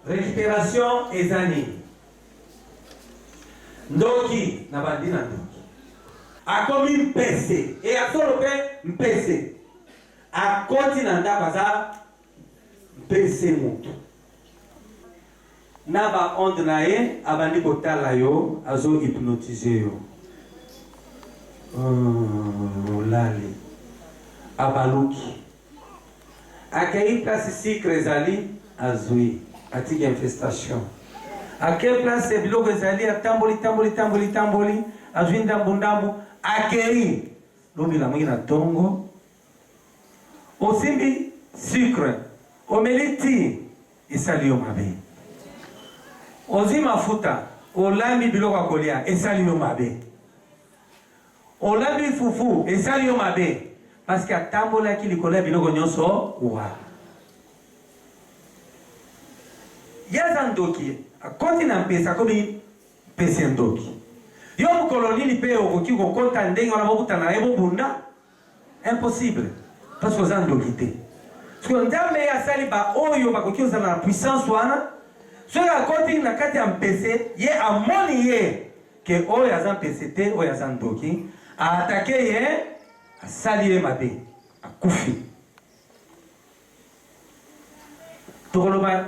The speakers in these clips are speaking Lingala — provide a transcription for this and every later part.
récupération ezani ndoki na bandi na ndoki akomi mpese e asolo pe mpese akoti na ndako aza mpese moto na ba onde na ye abandi kotala yo azo hypnotiser yo olali abaluki akei place sikre ezali azwi atiki infestation akei place biloko ezali atamboli azwi ndambu akei lobila mwingi na tongo osimbi sucre omeli ti esali yo mabe ozwi mafuta olambi biloko akolia esali yo mabe olambi fufu esali yo mabe parce que atambolaki likolo ya biloko nyonso wa yaza ndoki akoti na mpesa akomi mpese ndoki yo mokolo nini mpe okoki kokota ndenge wana bokuta na ye bobunda impossible parce que oza ndoki te soki nzambe asali baoyo bakoki ozala na puissance wana soki akoti na kati ya mpese ye amoni ye ke oyo aza mpese te oyo aza ndoki aatake ye asali ye mabe akufi tokoloba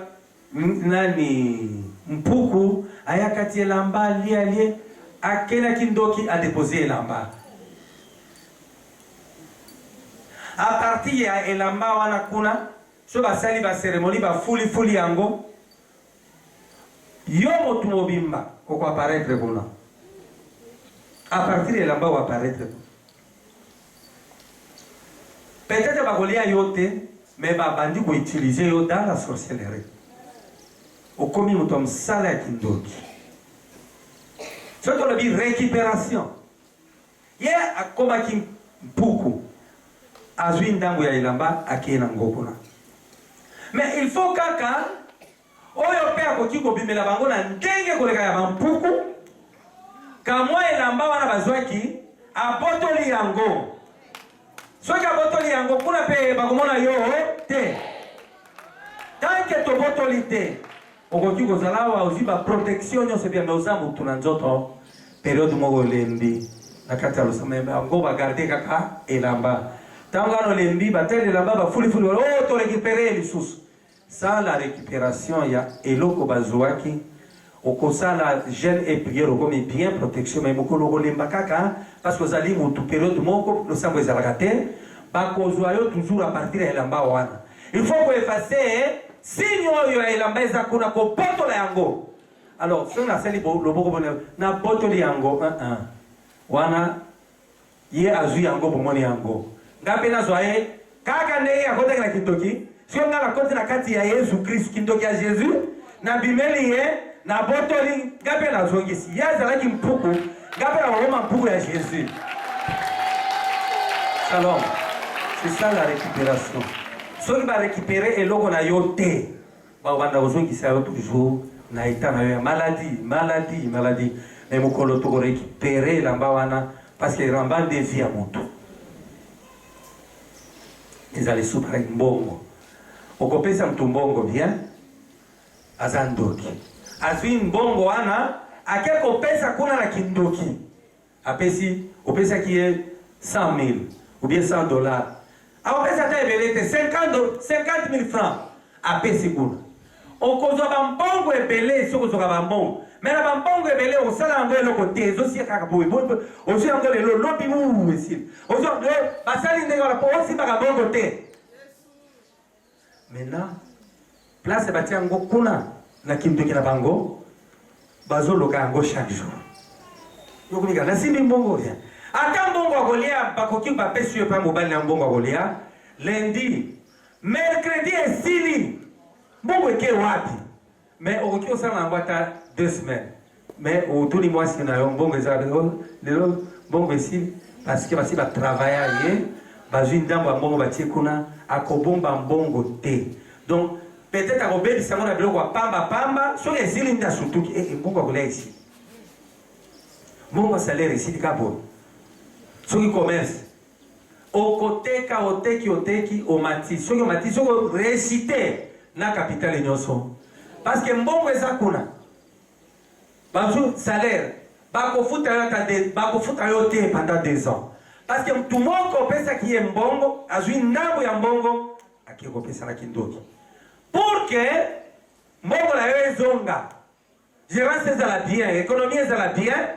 nani mpuku ayakati elamba alie akelaki ndoki adepose elamba a partir ya elamba wana kuna so basali baseremoni bafulifuli yango yo motu mobimba oko apparaître kuna a partir ya elamba o apparaître peut-être bakolia yo te mais babandi koutilize yo dans la sorcellerie okomi moto ya mosala ya kindoki so tolobi récupération ye akomaki mpuku azwi ndango ya elamba akei na ngo kuna mais il faut kaka oyo mpe akoki kobimela bango na ndenge koleka ya bampuku kamwa elamba wana bazwaki abotoli yango soki abotoli yango kuna mpe bakomona yo te tanke tobotoli te okoki kozala awa ozwi baprotection nyonso bia me oza motu na nzoto periode moko olembi na kati ya losama yango bagarde kaka elamba ntango wana olembi batele elamba bafulifuli o torécupere lisusu sans la récupération ya eloko bazwaki okosala jeune et prière okomi bien protection mais mokolo okolemba kaka parce que ozali motu periode moko losambo ezalaka te bakozwa yo toujours à partir ya elamba wana il faut koefase signe oyo ya elamba eza kuna kobotola yango alors soki nasali loboko na botoli yango wana ye azwi yango bomoni yango nga mpe nazwa ye kaka ndenge akotaki na kindoki soki nga nakoti na kati ya yesu kristu kindoki ya jésus nabimeli ye na botoli nga mpe nazongisi ye azalaki mpuku nga mpe nakoloma mpuku ya jésus shalom c'est ça la récupération soki barécupere eloko na yo te babanda kozongisa yo toujours na eta na yo ya maladie mais mokolo tokorécupere elamba wana parce que elamba nde vie ya moto ezali supare mbongo okopesa mtu mbongo bien aza ndoki azwi mbongo wana ake kopesa kuna na kindoki opesaki ye 100,000 ou bien $100 akopesa ata ebele te 50,000 francs apesi kuna okozwa bambongo ebele soki ozwaka bambongo me na bambongo ebele okosala yango eloko te ezosia kaka boye ozwi yango lelo lobi esili basali ndenge wana po osimbaka bongo te maintenant place batia yango kuna na kindoki na bango bazoloka yango chaque jour yokonika nasimbi mbongo ya ata mbongo akolia bakoki bapesi yo mpe mobali na mbongo akolia lundi mercredi esili mbongo eke wapi mais okoki osala yango ata 2 semaines mais otuni mwasi na yo mbongo ezala lelo mbongo esili parce que basi batravailla ye bazwi ndambo ya mbongo batie kuna akobomba mbongo te donc peut-être akobebisa yango na biloko ya pamba soki esili nde asutuki mbongo akolia esili mbongo salaire esili ka boye soki commerce okoteka oteki omati soki omati soki récité na capitale nyonso parce que mbongo eza kuna bazwi salaire bakofuta yo te pendant 2 ans parce que mtu moko opesaki ye mbongo azwi ndambo ya mbongo akei kopesanaki ndoki pour que mbongo na yo ezonga gérance ezala bien économie ezala bien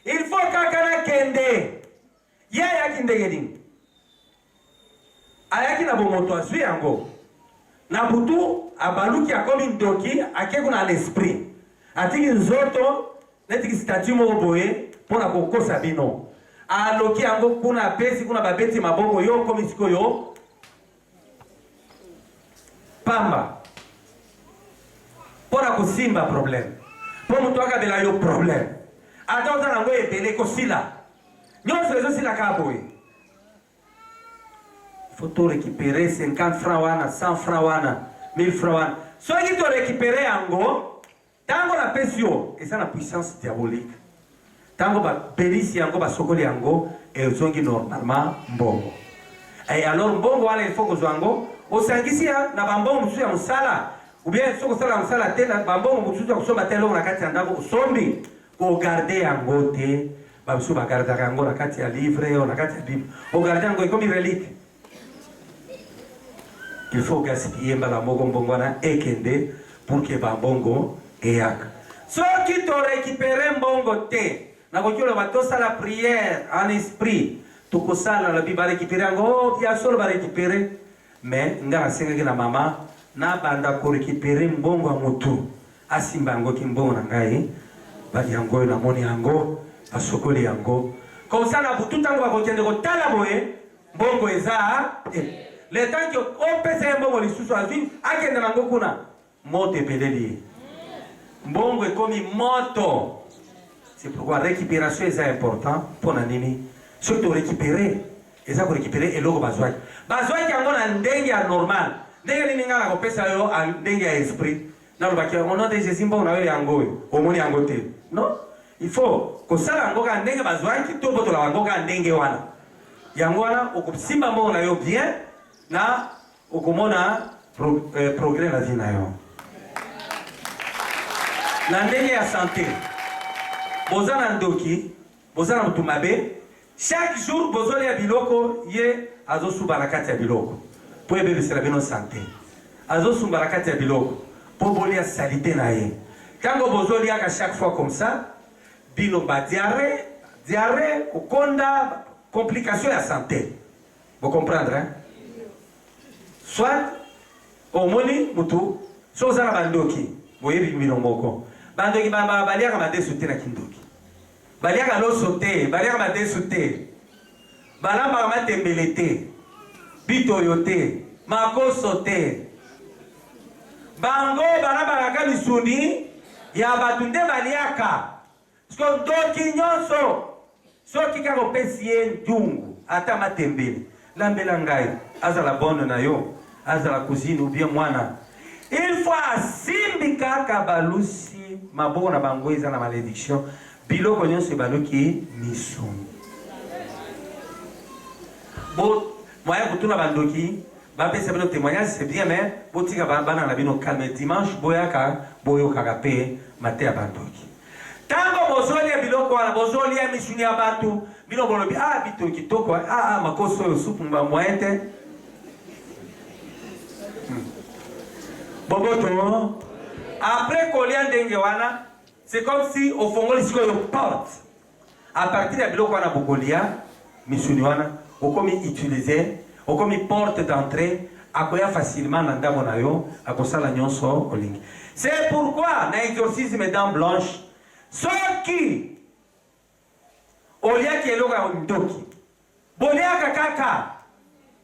il faut kaka nakende ye ayaki ndenge nini ayaki na bomoto azwi yango na butu abaluki akomi ndoki akei kuna l'esprit atiki nzoto netiki statut moko boye mpona kokosa bino aloki yango kuna apesi kuna babeti maboko yo komi sikoyo pamba mpona kosimba problème mpo moto akabela yo problème ata oza nango ebele kosila nyonso ezosila kaka boye faut to récupérer 50 francs wana 100 francs wana 1000 francs wana soki to récupérer yango tango na pesi yo eza na puissance diabolique tango babelisi yango basokoli yango ezongi normalement mbongo et alors mbongo wana il faut kozwa yango osangisi na bambongo mosusu ya mosala ou bien soki osala mosala te na bambongo mosusu ya kosomba te eloko na kati ya ndako osombi kogarde yango te babiso bagardaka yango na kati ya livre o na kati ya bible ogarde yango ekomi relique il faut gaspiller mbala moko mbongo wana ekende pour que bambongo eyaka soki to récupérer mbongo te nakoki oloba tosala prière en esprit tokosala lobi barécupérer yango ya solo barécupérer mais nga nasengaki na mama nabanda korécupérer mbongo ya motu asimba yango ki mbongo na ngai bali yango oyo namoni yango basokoli yango komsa na butu ntango bakokende kotala boye mbongo eza te le temps ke opesa ye mbongo lisusu azwi akende nango kuna moto epeleli ye mbongo ekomi moto. C'est pourquoi récupération est important pour nini surtout récupérer et ça pour récupérer et logo bazwaki yango na ndenge ya normal ndenge nini ngala ko pesa yo ndenge ya esprit na lo bakio au nom de Jésus mbongo na yo yango omoni yango te non il faut ko sala yango ka ndenge bazwaki to boto la yango ka ndenge wana yango wana okusimba mbongo na yo bien na okomona progrès la vie na yo na ndenge ya santé boza na ndoki boza na mutu mabe chaque jour bozoli ya biloko ye azosuba na kati ya biloko po ebebisela bino santé azosumba na kati ya biloko po bolia salite na ye tango bozoli aka chaque fois comme ça bino ba diarrhée kokonda complication ya santé vous comprendre hein soit omoni mutu so oza na bandoki boyebi bino moko bandoki baliaka madesu te na kindoki baliaka loso te baliaka madesu te balambaka matembele te bitoyo te makoso te bango balambaka kaka misuni ya bato nde baliaka siko ndoki nyonso soki kaka opesi ye njungu ata matembele lambela ngai azala bone na yo azala cousine ou bien mwana il faut asimbi kaka balusi maboko na bango eza na malédiction biloko nyonso ebaluki misuni bo moya kotuna bandoki bapesa bino témoignage c'est bien mais botika bana na bino calme dimanche boyaka boyokaka mpe mate ya bandoki tango bozolia biloko wana bozolia misuni ya bato bino bolobi bito kitoko makoso oyo supu moyen te boboto après kolia ndenge wana c'est comme si ofongoli sikoyo porte à partir ya biloko wana bokolia misuni wana okomi utiliser okomi porte d'entrée akoya facilement na ndambo na yo akosala nyonso olingi. C'est pourquoi na exorcisme dents blanche soki oliaki eloko ya ndoki boliaka kaka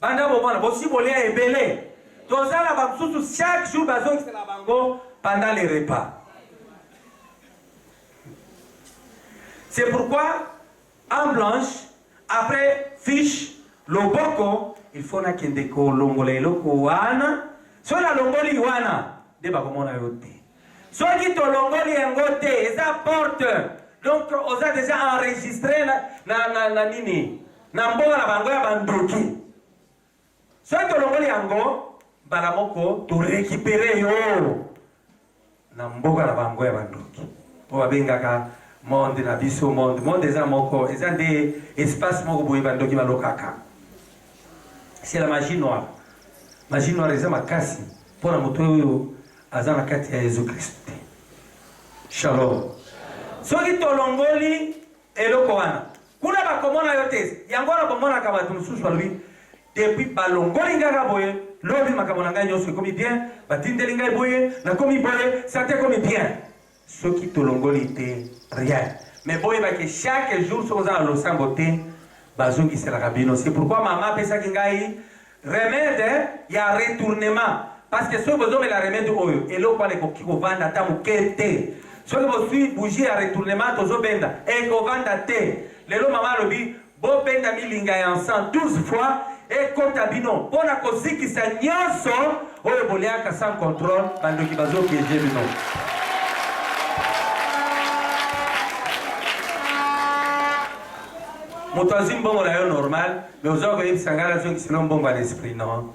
banda bomona bosi bolia ebele tozala bamsusu chaque jour bazokisela bango pendant les repas. C'est pourquoi en blanche après fiche loboko il faut na kende ko longola eloko wana so la longoli wana de bakomona yo te soki to longoli yango te eza porte donc on a déjà enregistré na nini na mbongo na bango ya bandoki soki to longoli yango bala moko to récupérer yo na mboka na bango ya bandoki po babengaka monde na biso monde eza moko eza nde espace moko boye bandoki balokaka. C'est la magie noire. Magie noire eza makasi mpona moto oyo aza na kati ya Yesu Kristo. Shalom. Soki tolongoli eloko wana kuna bakomona yo te yango wana bomonaka bato mosusu balobi depuis balongoli ngaka boye lobi makambo na ngai nyonso ekomi bien batindeli ngai boye nakomi boye sante ekomi bien. Soki tolongoli te rien mais boyebake chaque jour soki oza na losambo te bazongiselaka bino. C'est pourquoi mama apesaki ngai remède ya retournement parce que soki bozomela remède oyo eloko wana ekoki kovanda ata moke te. Soki bozwi bougie ya retournement tozobenda ekovanda te. Lelo mama alobi bobenda milinga ya encens 12 fois ekota bino mpona kozikisa nyonso oyo boliaka sans contrôle bandoki bazopiége bino. Moto azwi mbongo na yo normal mais oza koyebisa ngai nazongisino mbongo ya l'esprit non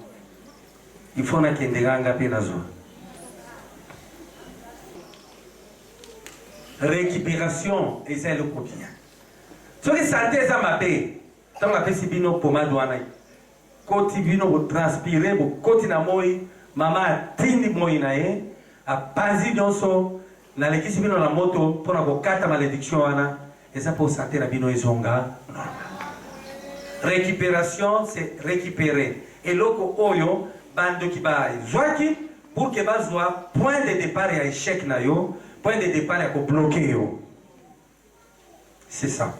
il faut nakende nganga mpe nazwa récupération eza eloko bien. Soki sante eza mabe ntango apesi bino pomade wana koti bino botranspire bokoti na moi mama atindi moi na ye apanzi nyonso nalekisi bino na moto mpona kokata malédiction wana eza mpo sante na bino ezonga normal. Récupération c'est récupérer eloko oyo bandoki bazwaki pour que bazwa point de départ ya échec na yo point de départ ya kobloke yo. C'est ça.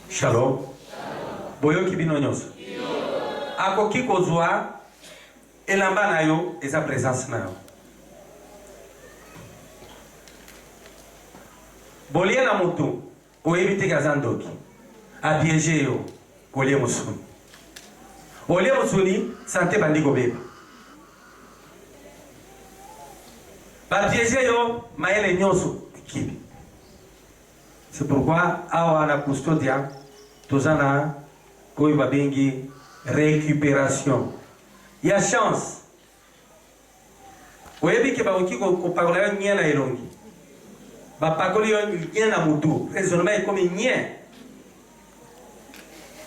Shalom. Boyoki bino nyonso akoki kozwa elamba na yo eza présence na yo. Bolia na moto oyebi te kaza ndoki apiége yo kolie mosuni olie mosuni sante bandi kobeba bapiége yo mayele nyonso ekibi. C'est pourquoi awa na custodia toza na oyo babengi récupération ya chance. Oyebi ke bakoki kopakola yo nye na elongi bapakoli yo nye na mutu raisonnement ekomi nye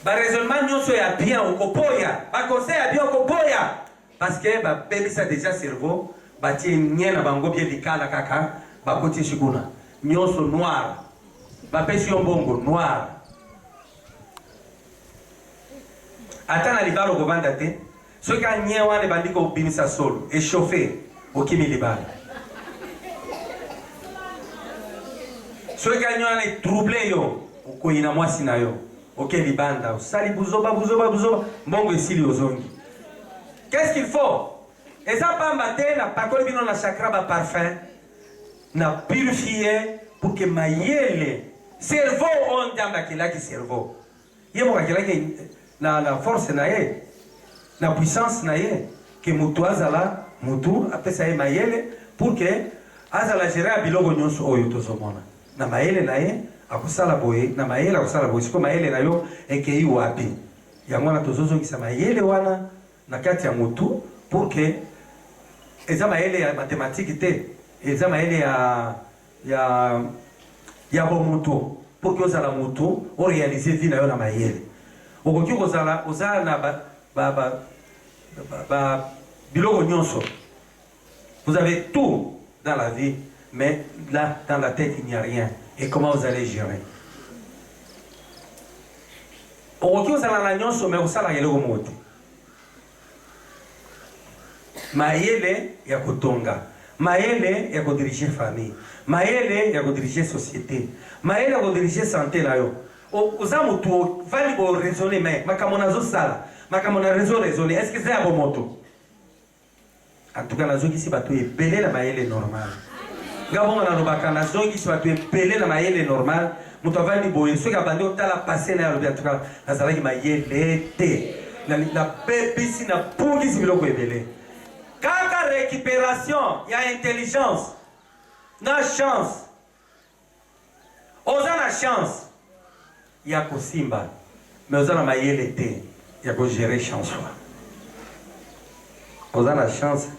baraisonnement nyonso ya bien okoboya baconseil ya bien okoboya parce que babebisa déjà cerveau batie nye na bango bie likala kaka bakoti shikuna nyonso noir bapesi yo mbongo noir ata na libala okovanda te soki anye wana ebandi kobimisa solo échauffe okimi libala soki anye wana etrouble yo okoyina mwasi na yo oke libanda osali buzoba mbongo esili ozongi. Qu'est-ce qu'il faut? Eza pamba te na pakoli bino na chakra ba parfum na purifier pour que mayele cerveau on damba kelaki cerveau yemo kelaki na force na ye na puissance na ye que mutu azala mutu apesa ye mayele pour que azala gérer biloko nyonso oyo tozomona na mayele na ye akusala boye na mayele akusala boye siko mayele na yo ekei wapi yango na tozozongisa mayele wana na kati ya mutu pour que eza mayele ya mathématique te eza mayele ya bomutu pour que ozala mutu o réaliser vie na yo na mayele okoki kozala ozala na biloko nyonso. Vous avez tout dans la vie mais là dans la tête il n'y a rien. Et comment vous allez gérer? Okoki ozala na nyonso mais osala eloko moko mayele ya kotonga mayele ya kodiriger famille mayele ya kodiriger société mayele ya kodiriger santé na yo oza mutu vali bo raisonner mais makambo nazosala makambo na raisonner est-ce que c'est ya bomoto en tout cas nazongisi bato ebele na mayele normal ngabongo na lobaka nazongisi bato ebele na mayele normal mutu avandi boye soki abandi otala passé na yalobi en tout cas nazalaki mayele te na bebisi na pungisi biloko ebele kaka récupération ya intelligence na chance oza na chance ya kosimba mais oza na mayele te ya kogérer chance wa oza na chance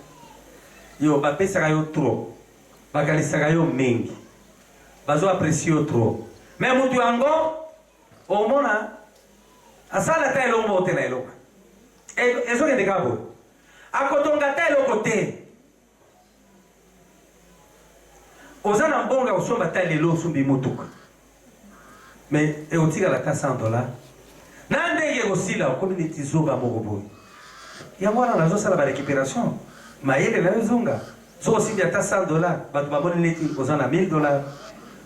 Yo bapesaka yo trop. Bakalisaka yo mingi. Bazo apprécier yo trop. Mais mutu yango omona asala ta elongo te na elongo. Ezo ke dekabo. Akotonga ta elongo te. Ozana mbonga osomba ta lelo osumbi mutuka. Mais eotika la ta $100. Na ndenge osila okomini zoba moko boy. Yango wana nazo sala ba récupération. Mayele na yozunga. So osili ata $100, batu baboni neti ozana $1000.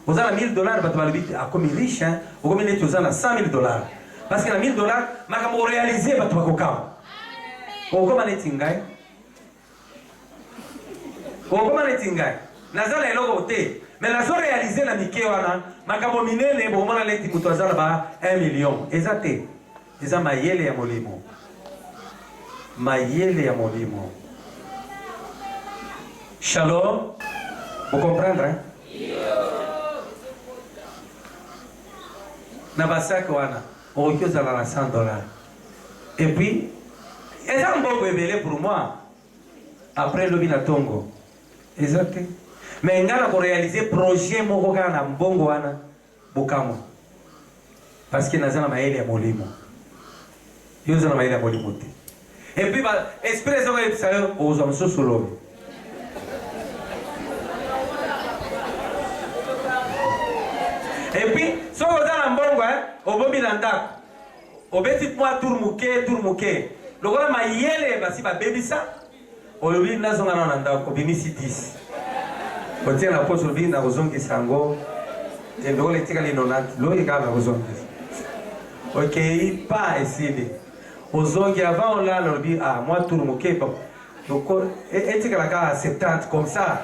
Ozana $1000 batu balibiti akomi riche hein. Okomi neti ozana $100,000. Parce que na $1000 makambo réaliser batu bakokama. Okoma neti ngai. Okoma neti ngai. Nazala eloko te. Mais nazo réaliser na mike wana makambo minene bomona neti mutu azala ba 1 million. Eza te. Eza mayele ya molimo. Mayele ya molimo. Shalom. Vous comprenez, hein? Nabasaka wana. Okoki ozala na $100. Et puis, eza mbongo ebele pour moi. Après lobi na tongo. Eza te. Mais ngana ko réaliser projet moko kaka na mbongo wana bokamo. Parce que nazana mayele ya molimo. Yo zana mayele ya molimo te. Et puis esprit ezoko ebisayo ozo msusu lobi. Et puis so ozana mbongo obobi na ndako. Obeti mwa tour muke. Lokola mayele basi ba bebisa. Olobi nazonga na ndako obimisi 10. Otia na poso bi na ozongi sango. Et le tika li 90. Lo yika na ozongi. OK, pas ici. Ozongi avant là lobi moi tour muke pa. Donc etika la ka 70 comme ça.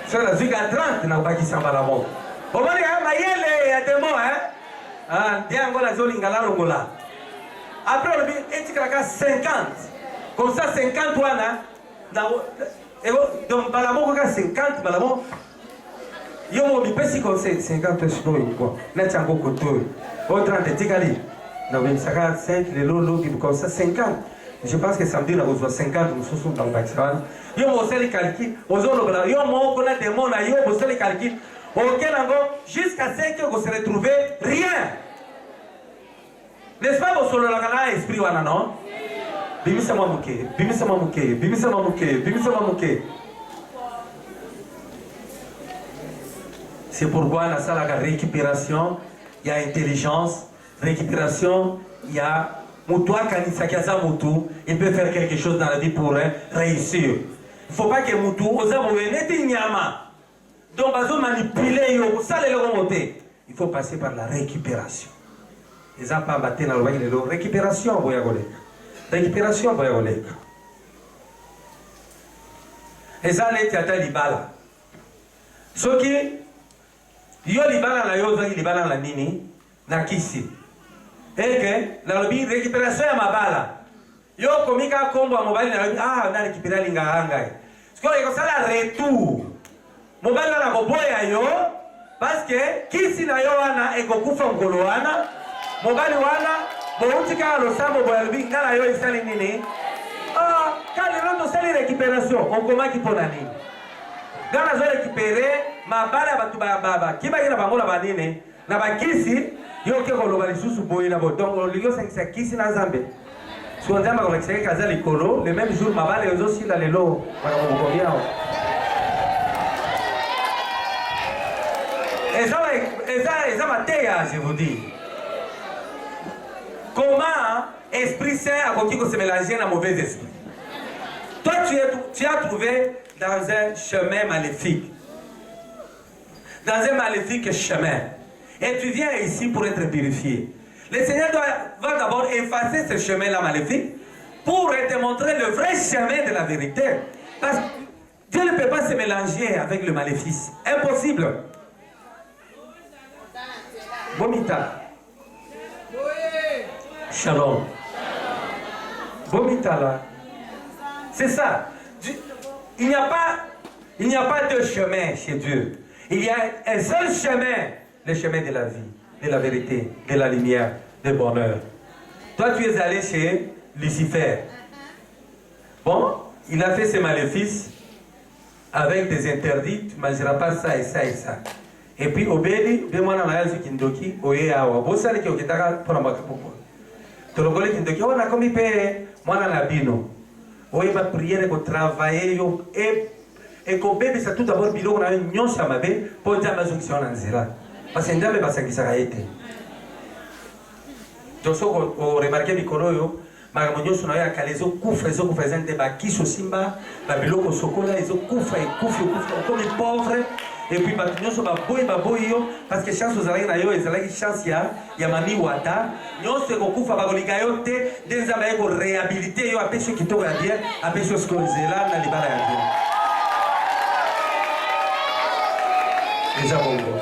Sur la zug à 30 na baki samba la mo. Omani mayele ya demo diango la zolinga la longola. Après lobi etika la ka 50. Comme ça 50 wana na donc balamo ka 50 balamo yo mo bipesi comme 50 sino quoi na chango koto au 30 tikali na ben 55 les lolo qui comme ça 50 je pense que samedi na besoin 50 nous sommes dans Pakistan yo mo seli calcul ozolo bala yo mo kona demo na yo mo seli calcul auquel ango jusqu'à 5 que vous se retrouver rien n'est-ce pas vos solo la esprit wana non. Bimisa mamuke. C'est pourquoi dans la récupération, il y a intelligence, récupération, il y a Moutoua Kanisa Kaza Moutou, il peut faire quelque chose dans la vie pour réussir. Il ne faut pas que Moutou, donc manipuler, il faut passer par la récupération. Les gens pas battre dans le récupération, vous voyez. Récupération pour y et ça les ata libala soki yo libala la yo zaki libala la nini na kisi et que la lobby récupération ya mabala yo komika kombo mobile na na récupérer linga hanga parce que ko sala retour mobile na ko boya yo parce que kisi na yo wana ekokufa ngolo wana mobile wana Boutika lo samo boyalbi ngala yo isali nini? Quand les gens ont récupération, on commence qui pour l'année. Ngala zo récupérer ma bala batu baba. Qui va y la bangola banine? Na ba kisi yo ke ko lo bali susu boy na bo. Donc ligo 5 kisi na Zambie. So ndama ko l'extérieur kaza likolo, le même jour ma bala yo aussi la lelo. Para ko ko bien. Et ça va théa, je vous dis. Comment esprit saint a continué de se mélanger dans mauvais esprit? Toi, tu as trouvé dans un chemin maléfique. Dans un maléfique chemin. Et tu viens ici pour être purifié. Le Seigneur va d'abord effacer ce chemin-là maléfique pour te montrer le vrai chemin de la vérité. Parce que Dieu ne peut pas se mélanger avec le maléfice. Impossible. Bomita. Shalom. Bomita là. C'est ça. Il n'y a pas deux chemins chez Dieu. Il y a un seul chemin, le chemin de la vie, de la vérité, de la lumière, du bonheur. Toi, tu es allé chez Lucifer. Bon, il a fait ses maléfices. avec des interdits, tu ne mangeras pas ça et ça et ça. Et puis, obéli, moi, on a dit kindoki, oye awa. Bon, ça, c'est que tu as pour la pourquoi. Tu as dit kindoki, on a commis paix, moi, on a bino. Oye, va prier pour travailler, et qu'on bébé, ça tout d'abord, bilo, on a une nion samabe, pour dire ma jonction en zéla. Parce que n'avait pas ça qui s'est été. Donc, on remarque mikolo yo, magamonyo sona ya kalezo kufra ezo kufazante ba kiso simba, ba biloko sokola ezo kufra et kufra comme les pauvres. Et puis batunyo so ba boy yo parce que chance aux alaki na yo ezalaki chance ya mami wata. Nyonso ko kufa ba kolika yo te denzamba eko réhabiliter yo apesho kitoko ya bien, apesho skonzela na libala ya bien. Déjà bongo.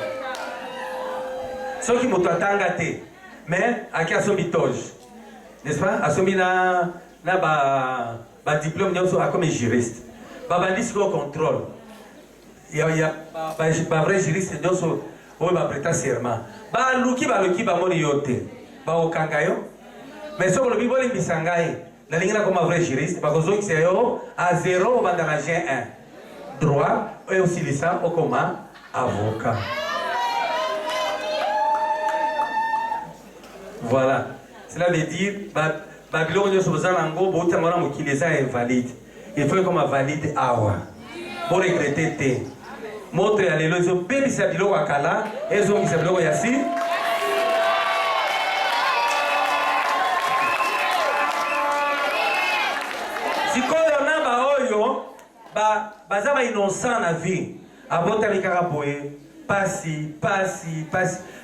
Soki moto atanga te. Mais aquí assomi toge, n'est-ce pas? Assomi na ba diplôme nous comme juriste. Ba bandis au contrôle. Il y a ba vrai juriste nous on va prêter serment. Ba luki ba moni yote. Ba okangayo. Mais sur le biboli bisangai. La ligne comme un vrai juriste. Ba kozo qui c'est à 0 ba dans la G1. Droit et aussi licence au commun avocat. Voilà. Cela veut dire, Babylone est invalide. Il faut comme valide awa. Pour regretter. Montre à l'éloge, bébé sabilo wakala, et zon sabilo yasi. Si on a baoyo, bazaba innocent na vie. Abota mikaraboye, passi,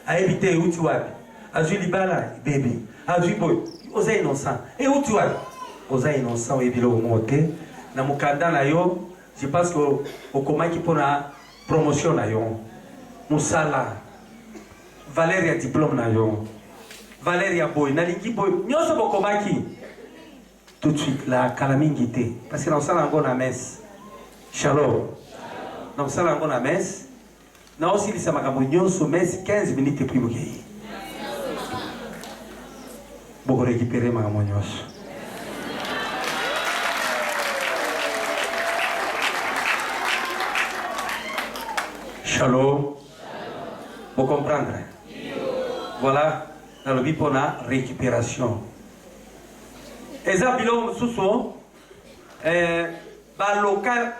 à éviter uti wapi. Azui libala bébé azui boy oza innocent et où tu vas oza innocent et bilo moté na mukanda na yo je pense que au comment qui pour la promotion na yo musala Valéria diplôme na yo Valéria boy na lingi boy nyoso bokomaki tout de suite la calamité parce que dans ça on a messe shalom dans ça on a messe na aussi li sama kamonyo so messe 15 minutes puis bokei pour récupérer ma moignos. Shalom. Vous comprendre? Voilà, dans le but pour la récupération. Et ça, bilo sous-son, local,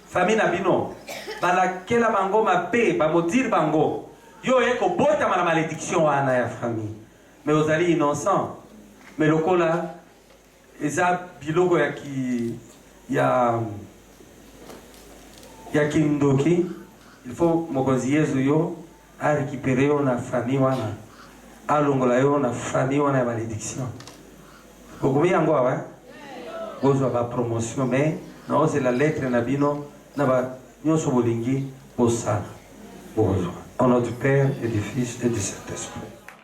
famille nabino, laquelle bango ma paix, modir bango, yo eko bota ma malédiction à la famille. Mais vous allez innocent. Mais le coup là, eza biloko ya ki ya kindoki, il faut mokonzi yezu yo a récupérer na famille wana, a longola yo na famille wana ya malédiction. Beaucoup bien quoi ouais. Vous avez promotion mais non c'est la lettre na bino na ba nyonso bolingi bosala. Bonjour. Au nom du Père et du Fils et du Saint-Esprit.